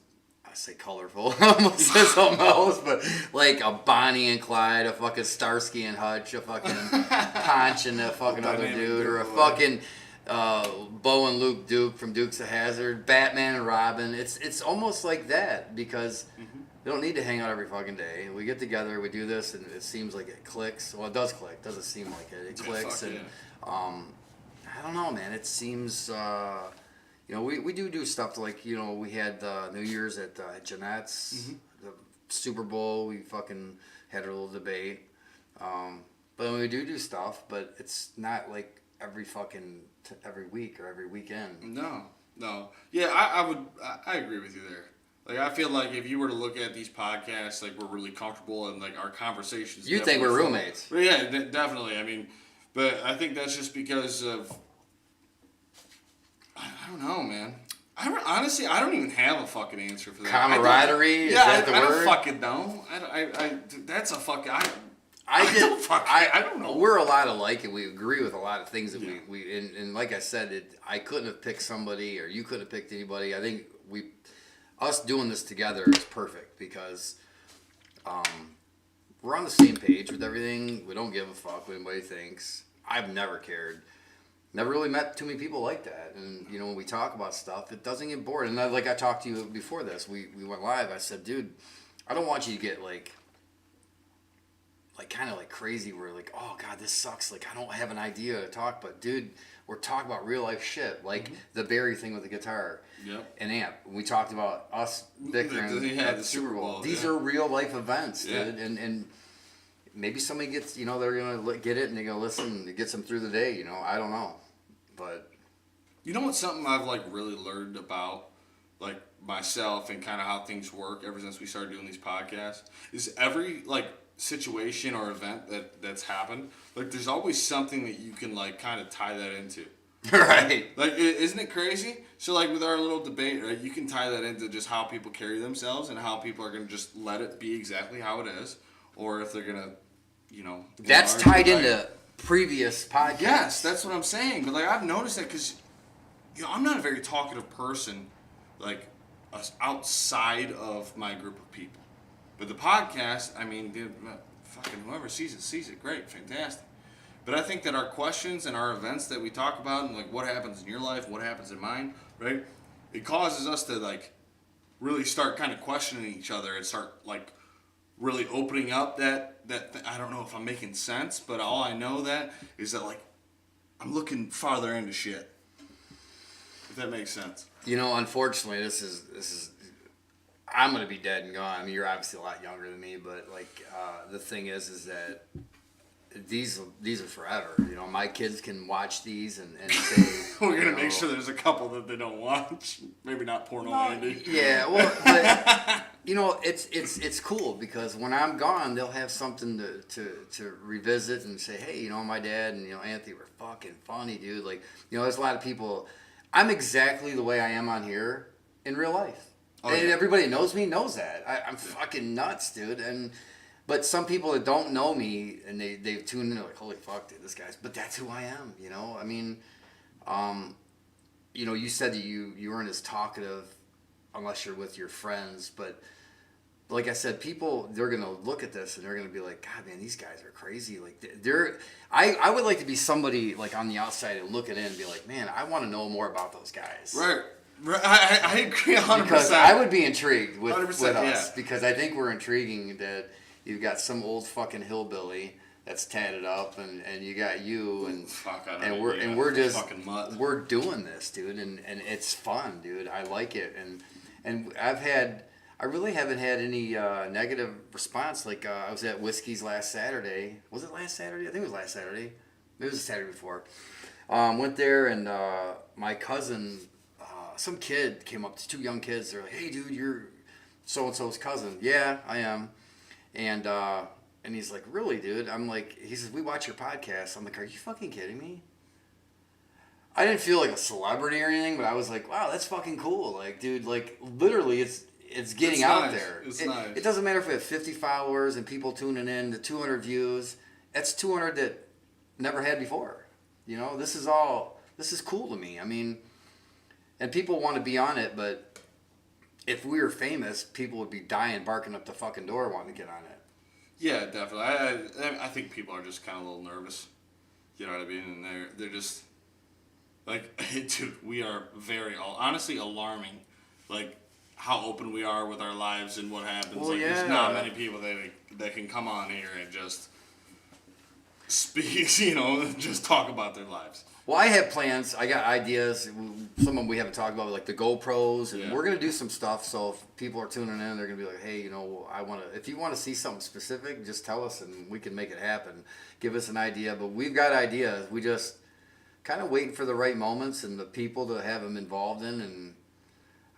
I say colorful, I almost said something else, but like a Bonnie and Clyde, a fucking Starsky and Hutch, a fucking Ponch and a fucking other dude, or a fucking Bo and Luke Duke from Dukes of Hazzard, Batman and Robin. It's almost like that because we don't need to hang out every fucking day. We get together, we do this, and it seems like it clicks. Well, it does click. It doesn't seem like it. It clicks, and I don't know, man. It seems, you know, we do stuff like, you know, we had New Year's at Jeanette's, the Super Bowl. We fucking had a little debate, but we do stuff, but it's not like every fucking every week or every weekend. No. Yeah, I agree with you there. Like, I feel like if you were to look at these podcasts, like, we're really comfortable and, like, our conversations... You think we're roommates. But yeah, definitely. I mean, but I think that's just because of... I don't know, man. Honestly, I don't even have a fucking answer for that. Camaraderie? Is that the word? I don't fucking know. That's a fucking... I don't know. We're a lot alike, and we agree with a lot of things that we and like I said, I couldn't have picked somebody, or you couldn't have picked anybody. I think us doing this together is perfect because we're on the same page with everything. We don't give a fuck what anybody thinks. I've never cared. Never really met too many people like that. And, you know, when we talk about stuff, it doesn't get bored. And like I talked to you before this, we went live. I said, dude, I don't want you to get like kind of like crazy where like, oh God, this sucks. Like, I don't have an idea to talk, but dude, we're talking about real life shit. Like the Barry thing with the guitar and amp. We talked about us bickering at the Super Bowl. These are real life events, dude. And maybe somebody gets, you know, they're going to get it and they're going to listen and it gets them through the day, you know. I don't know. But you know what's something I've like really learned about like myself and kind of how things work ever since we started doing these podcasts is every like situation or event that's happened, like there's always something that you can like kind of tie that into. Right. Like, isn't it crazy? So like with our little debate, right, you can tie that into just how people carry themselves and how people are going to just let it be exactly how it is, or if they're going to, you know. That's tied into previous podcasts. Yes, that's what I'm saying. But like I've noticed that because, you know, I'm not a very talkative person, like outside of my group of people. But the podcast, I mean, dude, fucking whoever sees it, great, fantastic. But I think that our questions and our events that we talk about and like what happens in your life, what happens in mine, right? It causes us to like really start kind of questioning each other and start like really opening up that I don't know if I'm making sense, but all I know that is that like I'm looking farther into shit. If that makes sense. You know, unfortunately, this is I'm gonna be dead and gone. I mean, you're obviously a lot younger than me, but like the thing is that these are forever. You know, my kids can watch these and say we're gonna make sure there's a couple that they don't watch. Maybe not Porno Andy. Yeah, well, but you know, it's cool because when I'm gone, they'll have something to revisit and say, hey, you know, my dad and, you know, Anthony were fucking funny, dude. Like, you know, there's a lot of people. I'm exactly the way I am on here in real life. Oh, and everybody that knows me knows that. I'm fucking nuts, dude. But some people that don't know me and they've tuned in, they're like, holy fuck, dude, this guy's. But that's who I am, you know. I mean, you know, you said that you weren't as talkative unless you're with your friends. But like I said, people, they're gonna look at this and they're gonna be like, God, man, these guys are crazy. Like I would like to be somebody like on the outside and looking in and be like, man, I want to know more about those guys. Right. I agree 100%. Because I would be intrigued with 100%, us yeah. because I think we're intriguing that you've got some old fucking hillbilly that's tatted up and you got you and Fuck, I and know, we're yeah, and we're just fucking mutt. we're doing this, dude, and it's fun, dude. I like it, and I really haven't had any negative response. Like I was at Whiskey's last Saturday. Was it last Saturday? I think it was last Saturday. It was the Saturday before. Went there and my cousin, some kid came up to two young kids. They're like, "Hey, dude, you're so and so's cousin." Yeah, I am. And he's like, "Really, dude?" I'm like, he says, "We watch your podcast." I'm like, "Are you fucking kidding me?" I didn't feel like a celebrity or anything, but I was like, "Wow, that's fucking cool." Like, dude, like literally, it's getting out nice. there. It's nice. It doesn't matter if we have 50 followers and people tuning in, the 200 views. That's 200 that never had before. You know, this is cool to me. I mean, and people want to be on it, but if we were famous, people would be dying, barking up the fucking door, wanting to get on it. Yeah, definitely. I think people are just kind of a little nervous. You know what I mean? And they're just like, dude, we are very honestly alarming. Like how open we are with our lives and what happens. Well, like yeah. there's not many people that can come on here and just speak, you know, just talk about their lives. Well, I have plans. I got ideas. Some of them we haven't talked about, like the GoPros, and we're gonna do some stuff. So if people are tuning in, they're gonna be like, "Hey, you know, I want to. If you want to see something specific, just tell us, and we can make it happen. Give us an idea." But we've got ideas. We just kind of waiting for the right moments and the people to have them involved in, and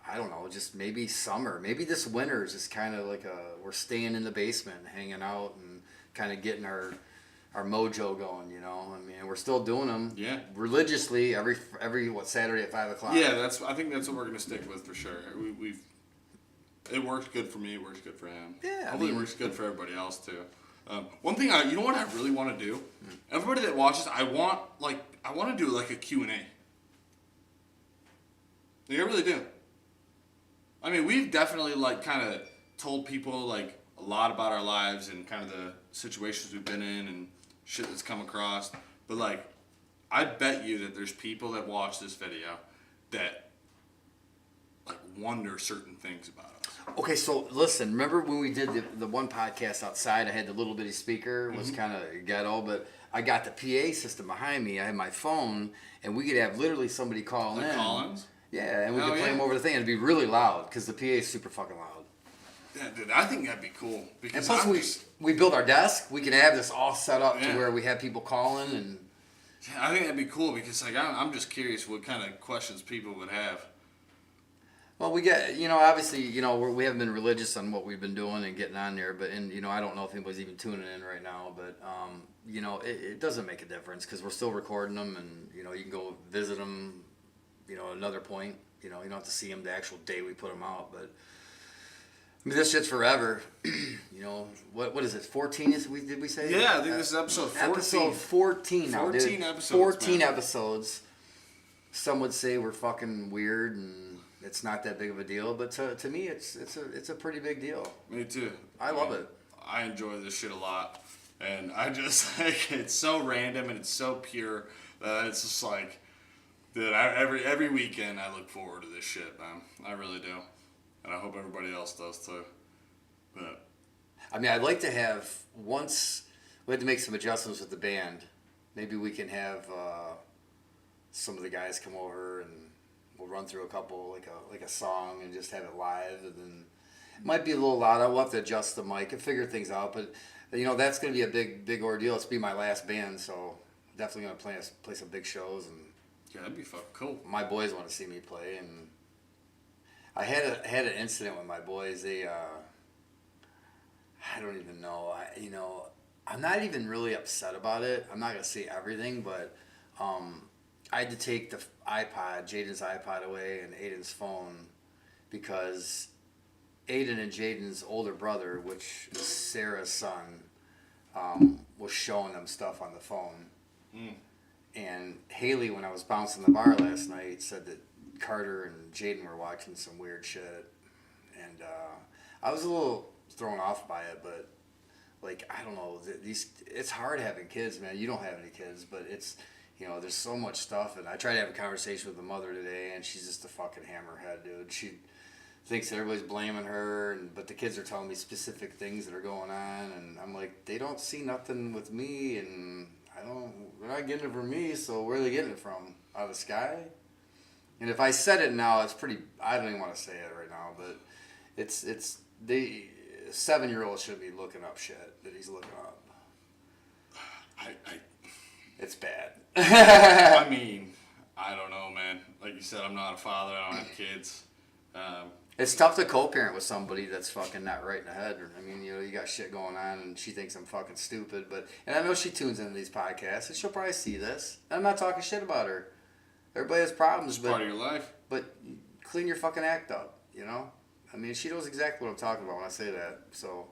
I don't know, just maybe summer, maybe this winter is just kind of like we're staying in the basement, hanging out, and kind of getting our mojo going, you know. I mean, we're still doing them religiously every Saturday at 5:00. Yeah, I think that's what we're gonna stick with for sure. It works good for me. It works good for him. Yeah, hopefully it works good for everybody else too. One thing you know what I really want to do? Everybody that watches, I want to do like a Q&A. Like, I really do. I mean, we've definitely like kind of told people like a lot about our lives and kind of the situations we've been in and shit that's come across. But like, I bet you that there's people that watch this video that like wonder certain things about us. Okay, so listen, remember when we did the one podcast outside, I had the little bitty speaker, it was kind of ghetto, but I got the PA system behind me, I had my phone, and we could have literally somebody call in. Call-ins? Yeah, and we could play them over the thing, and it'd be really loud, because the PA is super fucking loud. Yeah, dude, I think that'd be cool. Because and plus we build our desk, we can have this all set up to where we have people calling, and... Yeah, I think that'd be cool, because like I'm just curious what kind of questions people would have. Well, we get, you know, obviously, you know, we haven't been religious on what we've been doing and getting on there, but, and, you know, I don't know if anybody's even tuning in right now, but, you know, it doesn't make a difference because we're still recording them and, you know, you can go visit them, you know, at another point, you know, you don't have to see them the actual day we put them out, but, I mean, this shit's forever, you know, what is it, 14 did we say? Yeah, I think this is episode 14. Episode 14 now, 14 dude. episodes, 14 man. episodes. Some would say we're fucking weird and it's not that big of a deal, but to me, it's a pretty big deal. Me too. I love it. I enjoy this shit a lot, and I just like it's so random and it's so pure that it's just like, dude, every weekend I look forward to this shit, man. I really do, and I hope everybody else does too. But I mean, I'd like to have once we had to make some adjustments with the band. Maybe we can have some of the guys come over and we'll run through a couple, like a song, and just have it live. And then it might be a little loud. I'll have to adjust the mic and figure things out. But you know, that's going to be a big ordeal. It's be my last band, so definitely going to play some big shows. And yeah, that'd be fucking cool. my boys want to see me play, and I had an incident with my boys. They I don't even know. I'm not even really upset about it. I'm not going to say everything, but I had to take the Jaden's iPod away and Aiden's phone because Aiden and Jaden's older brother, which is Sarah's son, was showing them stuff on the phone. Mm. And Haley, when I was bouncing the bar last night, said that Carter and Jaden were watching some weird shit. And I was a little thrown off by it, but like, I don't know, it's hard having kids, man. You don't have any kids, but it's, You know, there's so much stuff, and I tried to have a conversation with the mother today, and she's just a fucking hammerhead, dude. She thinks that everybody's blaming her, but the kids are telling me specific things that are going on, and I'm like, they don't see nothing with me, and they're not getting it from me, so where are they getting it from? Out of the sky? And if I said it now, it's pretty, I don't even want to say it right now, but a 7-year-old should be looking up shit that he's looking up. It's bad. I mean, I don't know, man. Like you said, I'm not a father. I don't have kids. It's tough to co-parent with somebody that's fucking not right in the head. I mean, you know, you got shit going on, and she thinks I'm fucking stupid. And I know she tunes into these podcasts, and she'll probably see this. And I'm not talking shit about her. Everybody has problems, It's part of your life. But clean your fucking act up, you know? I mean, she knows exactly what I'm talking about when I say that, so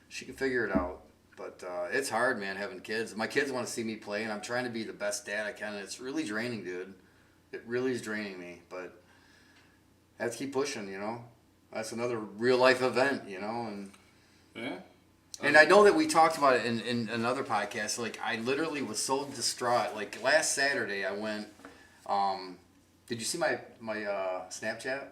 she can figure it out. But it's hard, man, having kids. My kids want to see me play, and I'm trying to be the best dad I can, and it's really draining, dude. It really is draining me, but I have to keep pushing, you know? That's another real-life event, you know? Yeah. And I know that we talked about it in another podcast. Like, I literally was so distraught. Like, last Saturday, I went... did you see my Snapchat?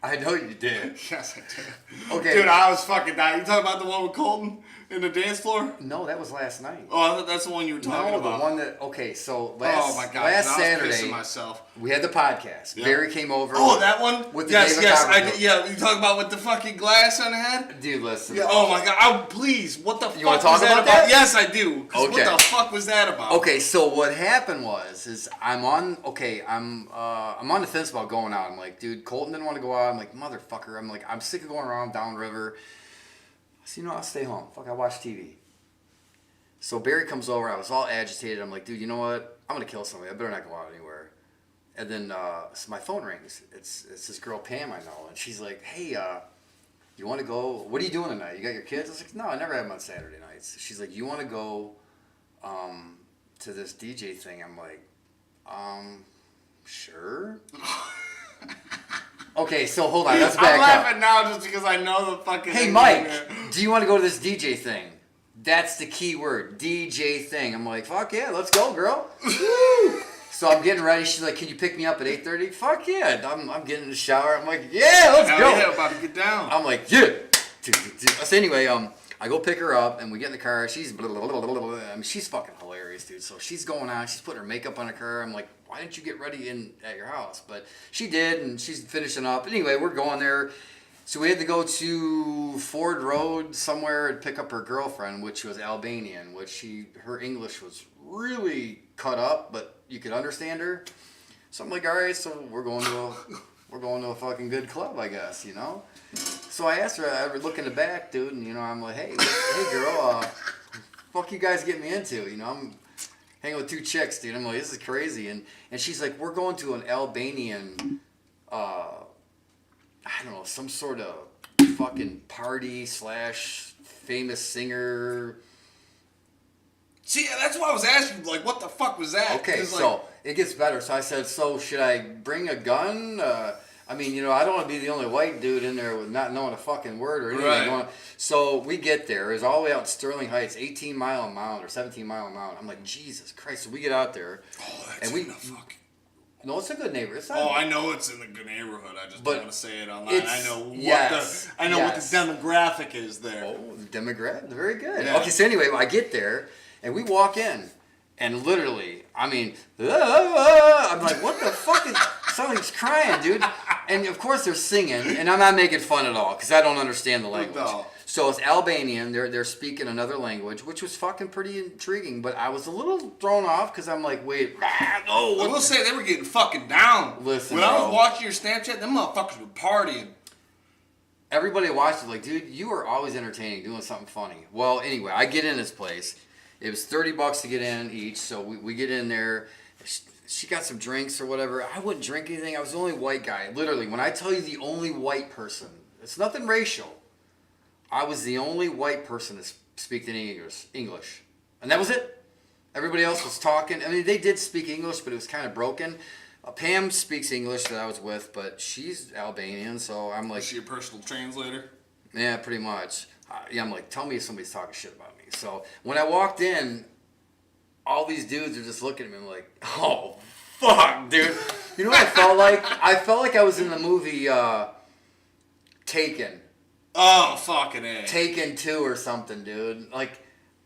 I know you did. Yes, I did. Okay. Dude, I was fucking dying. You talking about the one with Colton in the dance floor? No, that was last night. Oh, I thought that's the one you were talking about. The one that... Okay, so oh my God, last I was Saturday, pissing myself. we had the podcast. Yep. Barry came over. Oh, that one? With the yes, David yes. Copperfield. Yeah, you talking about with the fucking glass on the head? Dude, listen. Yeah, oh my God. Please, what the fuck wanna talk was that about that? Yes, I do. 'Cause Okay. What the fuck was that about? Okay, so what happened is I'm on the fence about going out. I'm like, dude, Colton didn't want to go out. I'm like, motherfucker. I'm like, I'm sick of going around downriver. So, you know, I'll stay home. Fuck, I watch TV. So Barry comes over. I was all agitated. I'm like, dude, you know what? I'm going to kill somebody. I better not go out anywhere. And then so my phone rings. It's this girl, Pam, I know. And she's like, hey, you want to go? What are you doing tonight? You got your kids? I was like, no, I never have them on Saturday nights. She's like, you want to go to this DJ thing? I'm like, sure. Okay, so hold on. Let's back I'm up. laughing now just because I know the fucking... Hey, Mike, do you want to go to this DJ thing? That's the key word, DJ thing. I'm like, fuck yeah, let's go, girl. So I'm getting ready. She's like, can you pick me up at 8:30? Fuck yeah. I'm getting in the shower. I'm like, yeah, let's go. Yeah, about to get down. I'm like, yeah. So anyway, I go pick her up, and we get in the car. She's I mean, she's fucking hilarious, dude. So she's going on. She's putting her makeup on her car. I'm like, why didn't you get ready at your house? But she did, and she's finishing up. Anyway, we're going there. So we had to go to Ford Road somewhere and pick up her girlfriend, which was Albanian, her English was really cut up, but you could understand her. So I'm like, all right, so we're going to a fucking good club, I guess, you know? So I asked her, I look in the back, dude, and, you know, I'm like, hey girl, fuck you guys get me into, you know? I'm hanging with 2 chicks, dude. I'm like, this is crazy. And she's like, we're going to an Albanian, I don't know, some sort of fucking party / famous singer. See, that's why I was asking, like, what the fuck was that? Okay, so it gets better. So I said, so should I bring a gun? I mean, you know, I don't want to be the only white dude in there with not knowing a fucking word or anything. Right. So we get there. It's all the way out in Sterling Heights, 18 Mile Mound or 17 Mile Mound. I'm like, Jesus Christ. So we get out there. Oh, that's in the fucking... No, it's a good neighborhood. I know it's in the good neighborhood. I just don't want to say it online. I know what the demographic is there. Oh, the demographic, very good. Yeah. Okay, so anyway, I get there and we walk in, and literally, I mean, I'm like, what the fuck is? Somebody's crying, dude. And of course they're singing, and I'm not making fun at all because I don't understand the language. No. So it's Albanian. They're speaking another language, which was fucking pretty intriguing. But I was a little thrown off because I'm like, wait, no. I will say they were getting fucking down. Listen, when I was watching your Snapchat, them motherfuckers were partying. Everybody watched it like, dude, you are always entertaining, doing something funny. Well, anyway, I get in this place. It was $30 to get in each, so we get in there. She got some drinks or whatever. I wouldn't drink anything. I was the only white guy. Literally, when I tell you the only white person, it's nothing racial. I was the only white person to speak any English. And that was it. Everybody else was talking. I mean, they did speak English, but it was kind of broken. Pam speaks English that I was with, but she's Albanian, so I'm like... Is she your personal translator? Yeah, pretty much. I'm like, tell me if somebody's talking shit about me. So when I walked in, all these dudes are just looking at me. I'm like, oh, fuck, dude. You know what I felt like? I felt like I was in the movie Taken. Oh, fucking A. Taken 2 or something, dude. Like,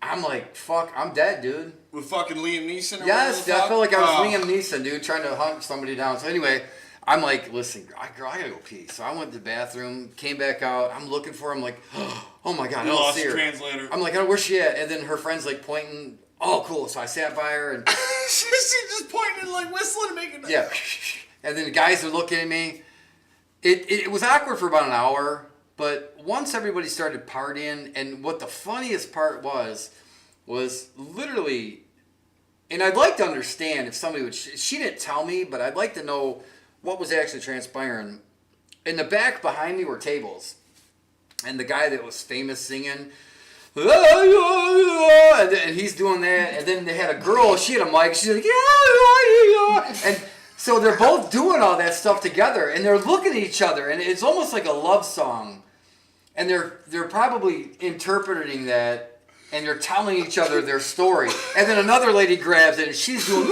I'm like, fuck, I'm dead, dude. With fucking Liam Neeson? Or Yes, I felt like I was Liam Neeson, dude, trying to hunt somebody down. So anyway, I'm like, listen, girl, I gotta go pee. So I went to the bathroom, came back out. I'm looking for her. I'm like, oh my God, I don't lost see her. Translator. I'm like, oh, where's she at? And then her friend's like pointing. Oh, cool. So I sat by her and She's just pointing and like whistling and making. yeah. And then the guys are looking at me. It was awkward for about an hour, but once everybody started partying, and what the funniest part was literally, and I'd like to understand if somebody would. She didn't tell me, but I'd like to know what was actually transpiring. In the back behind me were tables, and the guy that was famous singing. And he's doing that, and then they had a girl. She had a mic. She's like, and so they're both doing all that stuff together, and they're looking at each other, and it's almost like a love song, and they're probably interpreting that, and they're telling each other their story, and then another lady grabs it, and she's doing, and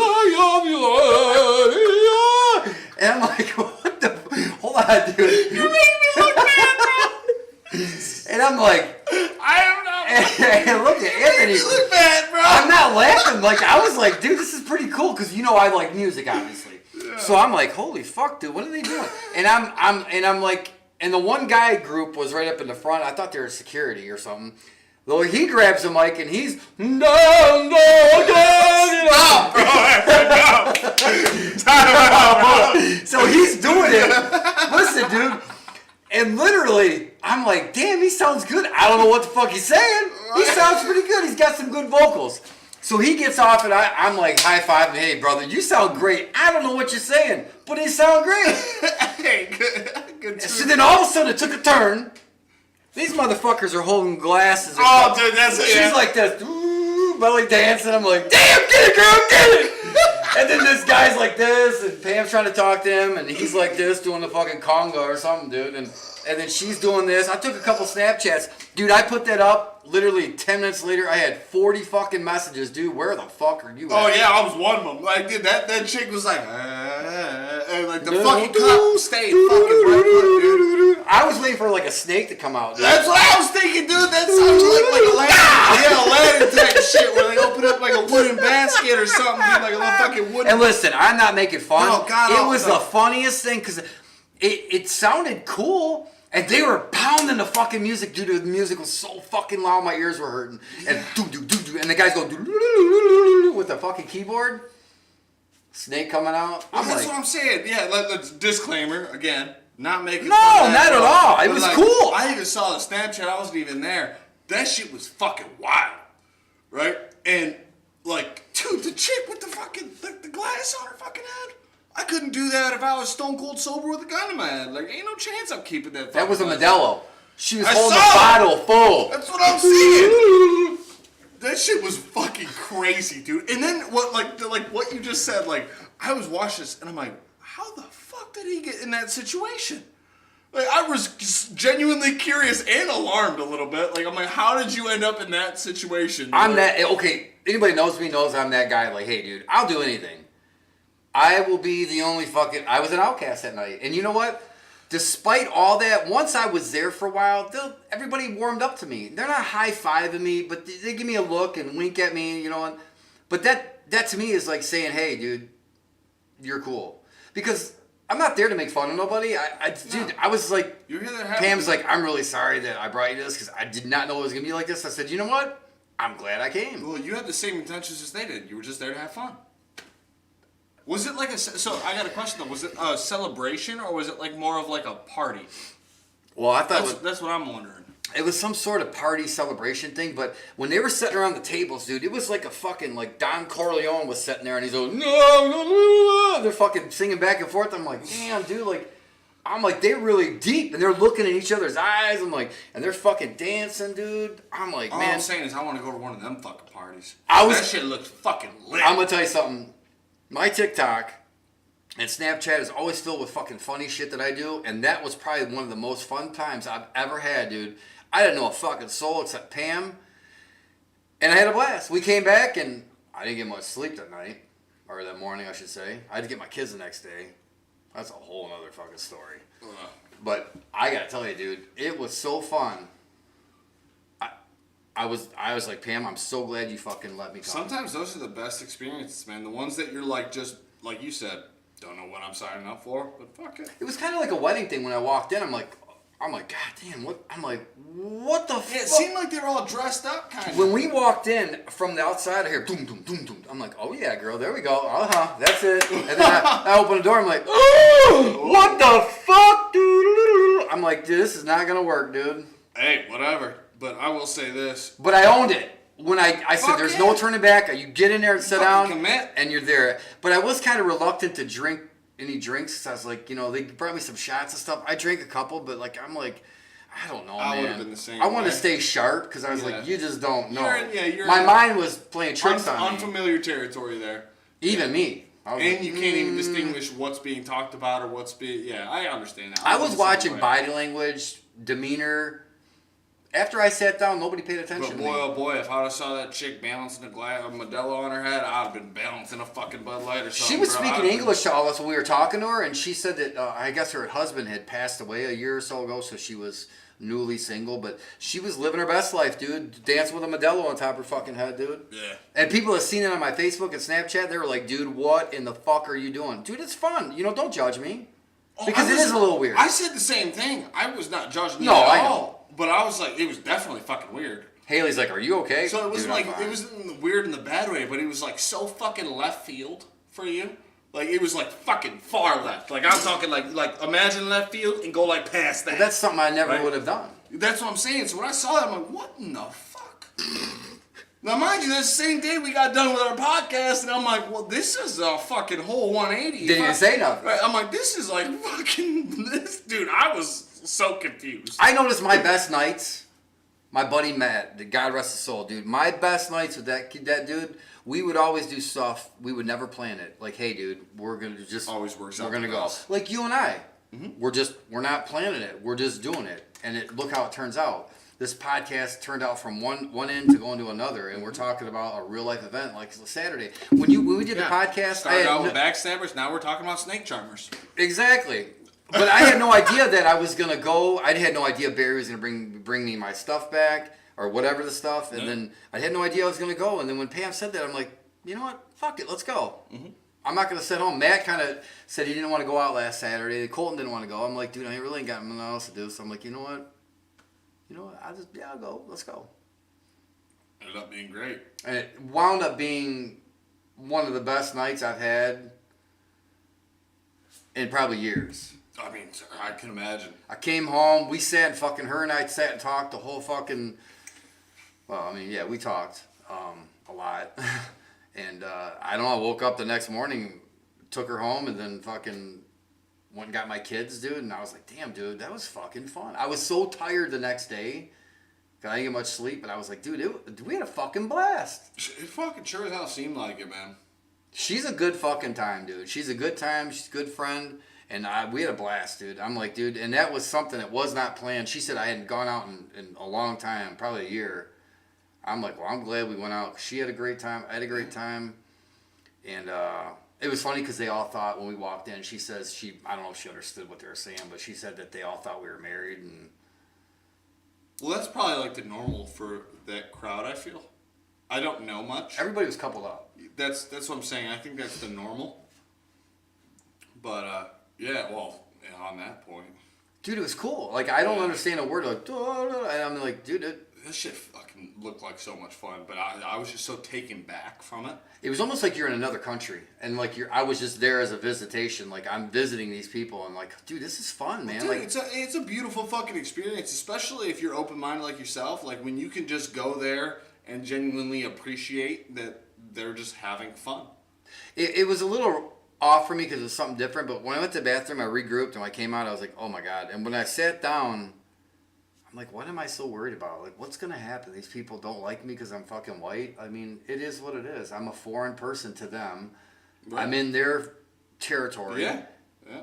I'm like, what the? Hold on, dude. You made me look bad, bro. And I'm like, I am not. and look at Anthony. You look bad, bro. I'm not laughing. Like, I was like, dude, this is pretty cool because you know I like music, obviously. Yeah. So I'm like, holy fuck, dude, what are they doing? And I'm like, and the one guy group was right up in the front. I thought they were security or something. Well, he grabs the mic and he's stop, bro. So he's doing it. Listen, dude. And literally, I'm like, damn, he sounds good. I don't know what the fuck he's saying. He sounds pretty good. He's got some good vocals. So he gets off, and I'm like high-fiving, hey, brother, you sound great. I don't know what you're saying, but you sound great. Hey, good So then all of a sudden, it took a turn. These motherfuckers are holding glasses. Oh, dude, that's it. She's like this, belly dancing. I'm like, damn, get it, girl, get it. And then this guy's like this, and Pam's trying to talk to him, and he's like this, doing the fucking conga or something, dude. And then she's doing this. I took a couple Snapchats. Dude, I put that up. Literally 10 minutes later, I had 40 fucking messages. Dude, where the fuck are you at? Oh, yeah, I was one of them. Like, dude, that chick was like, and like the fucking cop stayed fucking right foot, dude. I was waiting for like a snake to come out, dude. That's what I was thinking, dude. That sounds like Aladdin. Yeah, Aladdin type shit where they open up like a wooden basket or something, dude, like a little fucking wooden. And listen, I'm not making fun. No, God, it was the funniest thing because it sounded cool. And they were pounding the fucking music, dude. The music was so fucking loud, my ears were hurting. And and the guys go with the fucking keyboard. Snake coming out. Well, that's what I'm saying. Yeah, let's disclaimer again. Not making no, fun not at all. It was cool. I even saw the Snapchat. I wasn't even there. That shit was fucking wild, right? And like, dude, the chick with the fucking the glass on her fucking head. I couldn't do that if I was stone cold sober with a gun in my head. Like, ain't no chance I'm keeping that. That was a Modelo. She was I holding a saw bottle full. That's what I'm saying. That shit was fucking crazy, dude. And then what what you just said, like, I was watching this and I'm like, how the fuck did he get in that situation? Like, I was genuinely curious and alarmed a little bit. Like, I'm like, how did you end up in that situation? I'm that, okay, anybody knows me knows I'm that guy. Like, hey, dude, I'll do anything. I will be the only fucking... I was an outcast that night. And you know what? Despite all that, once I was there for a while, everybody warmed up to me. They're not high-fiving me, but they give me a look and wink at me, you know. But that to me is like saying, hey, dude, you're cool. Because I'm not there to make fun of nobody. Dude, I was like... You're here to Pam's like, I'm really sorry that I brought you this because I did not know it was going to be like this. I said, you know what? I'm glad I came. Well, you had the same intentions as they did. You were just there to have fun. Was it like so I got a question though. Was it a celebration or was it like more of like a party? Well, I thought that's what I'm wondering. It was some sort of party celebration thing, but when they were sitting around the tables, dude, it was like a fucking, like Don Corleone was sitting there and he's going, no, they're fucking singing back and forth. I'm like, damn, dude, they're really deep and they're looking in each other's eyes. I'm like, and they're fucking dancing, dude. I'm like, all man. I'm saying is I want to go to one of them fucking parties. That shit looks fucking lit. I'm going to tell you something. My TikTok and Snapchat is always filled with fucking funny shit that I do, and that was probably one of the most fun times I've ever had, dude. I didn't know a fucking soul except Pam, and I had a blast. We came back, and I didn't get much sleep that night, or that morning, I should say. I had to get my kids the next day. That's a whole other fucking story. But I gotta tell you, dude, it was so fun. I was like, Pam, I'm so glad you fucking let me come. Sometimes those are the best experiences, man. The ones that you're like, just like you said, don't know what I'm signing up for, but fuck it. It was kind of like a wedding thing when I walked in. I'm like, God damn, what? I'm like, what the fuck? It seemed like they were all dressed up, kind of. When we walked in from the outside, I hear boom, boom, boom, boom. I'm like, oh yeah, girl, there we go. That's it. And then I open the door. I'm like, oh, what the fuck, dude? I'm like, dude, this is not gonna work, dude. Hey, whatever. But I will say this. But I owned it. When I said, there's no turning back. You get in there and sit down, commit. And you're there. But I was kind of reluctant to drink any drinks. Cause I was like, they brought me some shots and stuff. I drank a couple, but I'm like, I don't know, man. I would have been the same I wanted way. to stay sharp because I was like, you just don't know. You're My mind was playing tricks on me. Unfamiliar territory there. Even me. And you can't even distinguish what's being talked about or what's being... Yeah, I understand that. I was watching body language, demeanor. After I sat down, nobody paid attention to me. But boy, oh boy, if I'd have saw that chick balancing a glass of Modelo on her head, I'd have been balancing a fucking Bud Light or something. She was speaking English to all us when we were talking to her, and she said that I guess her husband had passed away a year or so ago, so she was newly single, but she was living her best life, dude. Dancing with a Modelo on top of her fucking head, dude. Yeah. And people have seen it on my Facebook and Snapchat. They were like, dude, what in the fuck are you doing? Dude, it's fun. Don't judge me. Because it is a little weird. I said the same thing. I was not judging you at all. know. But I was like, it was definitely fucking weird. Haley's like, are you okay? So it wasn't Dude, it wasn't weird in the bad way, but it was like so fucking left field for you. Like it was like fucking far left. Like I'm talking like imagine left field and go like past that. But that's something I never would have done. That's what I'm saying. So when I saw that, I'm like, what in the fuck? Now, mind you, this same day we got done with our podcast, and I'm like, well, this is a fucking whole 180. Didn't even say nothing. Right? I'm like, this is like fucking this dude. I was so confused. I noticed my best nights. My buddy Matt, God rest his soul, dude. My best nights with that dude, we would always do stuff. We would never plan it. Like, hey, dude, we're gonna just always works out. We're gonna go. Like you and I, we're not planning it. We're just doing it, and look how it turns out. This podcast turned out from one end to going to another, and we're talking about a real life event like Saturday. When we did the podcast, started out with Backstabbers. Now we're talking about snake charmers. Exactly. But I had no idea that I was gonna go. I had no idea Barry was gonna bring me my stuff back or whatever the stuff, and then I had no idea I was gonna go. And then when Pam said that, I'm like, you know what? Fuck it, let's go. I'm not gonna sit home. Matt kind of said he didn't want to go out last Saturday. Colton didn't want to go. I'm like, dude, I really ain't got nothing else to do. So I'm like, you know what? I'll go. Let's go. Ended up being great. And it wound up being one of the best nights I've had in probably years. I mean, I can imagine. I came home. We sat and fucking her and I sat and talked the whole fucking. Well, I mean, yeah, we talked a lot, and I don't know. I woke up the next morning, took her home, and then fucking went and got my kids, dude. And I was like, damn, dude, that was fucking fun. I was so tired the next day. I didn't get much sleep, but I was like, dude, we had a fucking blast. It fucking sure as hell seemed like it, man. She's a good fucking time, dude. She's a good time. She's a good friend. And we had a blast, dude. I'm like, dude, and that was something that was not planned. She said I hadn't gone out in a long time, probably a year. I'm like, well, I'm glad we went out. She had a great time. I had a great time. And it was funny because they all thought when we walked in, she says I don't know if she understood what they were saying, but she said that they all thought we were married. And well, that's probably like the normal for that crowd, I feel. I don't know much. Everybody was coupled up. That's what I'm saying. I think that's the normal. But, yeah, well, on that point. Dude, it was cool. Like, I don't understand a word. Like, and I'm like, dude, this shit fucking looked like so much fun, but I was just so taken back from it. It was almost like you're in another country, and like I was just there as a visitation. Like I'm visiting these people, and like, dude, this is fun, man. Dude, like, it's a beautiful fucking experience, especially if you're open minded like yourself. Like when you can just go there and genuinely appreciate that they're just having fun. It was a little off for me because it was something different. But when I went to the bathroom, I regrouped, and when I came out, I was like, oh my god. And when I sat down, I'm like, what am I so worried about? Like, what's going to happen? These people don't like me because I'm fucking white? I mean, it is what it is. I'm a foreign person to them. Right. I'm in their territory. Yeah.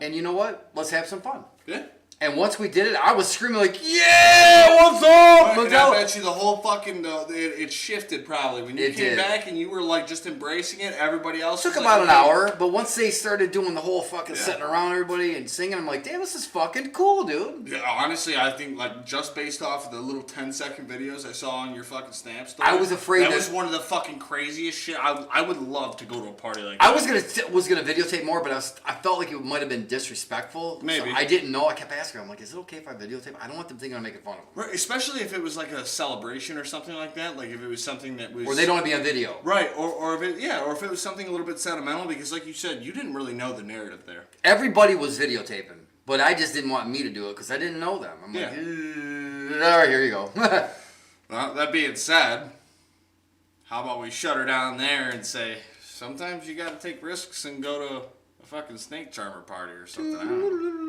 And you know what? Let's have some fun. Yeah. And once we did it, I was screaming like, "Yeah, what's up?" And I bet you the whole fucking it shifted probably when you came back and you were like just embracing it. Everybody else took was about like, an hour, but once they started doing the whole fucking sitting around everybody and singing, I'm like, "Damn, this is fucking cool, dude." Yeah, honestly, I think like just based off of the little 10-second videos I saw on your fucking Snap story, I was afraid that was one of the fucking craziest shit. I would love to go to a party like I that. was gonna videotape more, but I felt like it might have been disrespectful. Maybe. So I didn't know. I kept asking her, I'm like, "Is it okay if I videotape?" I don't want them thinking I'm making fun of them. Right, especially if it was like a celebration or something like that. Like if it was something that was, Or they don't want to be on video. right, or if it was something a little bit sentimental, because like you said, you didn't really know the narrative there. Everybody was videotaping, but I just didn't want me to do it because I didn't know them. I'm like, all right, here you go. Well, that being said, how about we shut her down there and say, sometimes you got to take risks and go to a fucking snake charmer party or something. I don't know.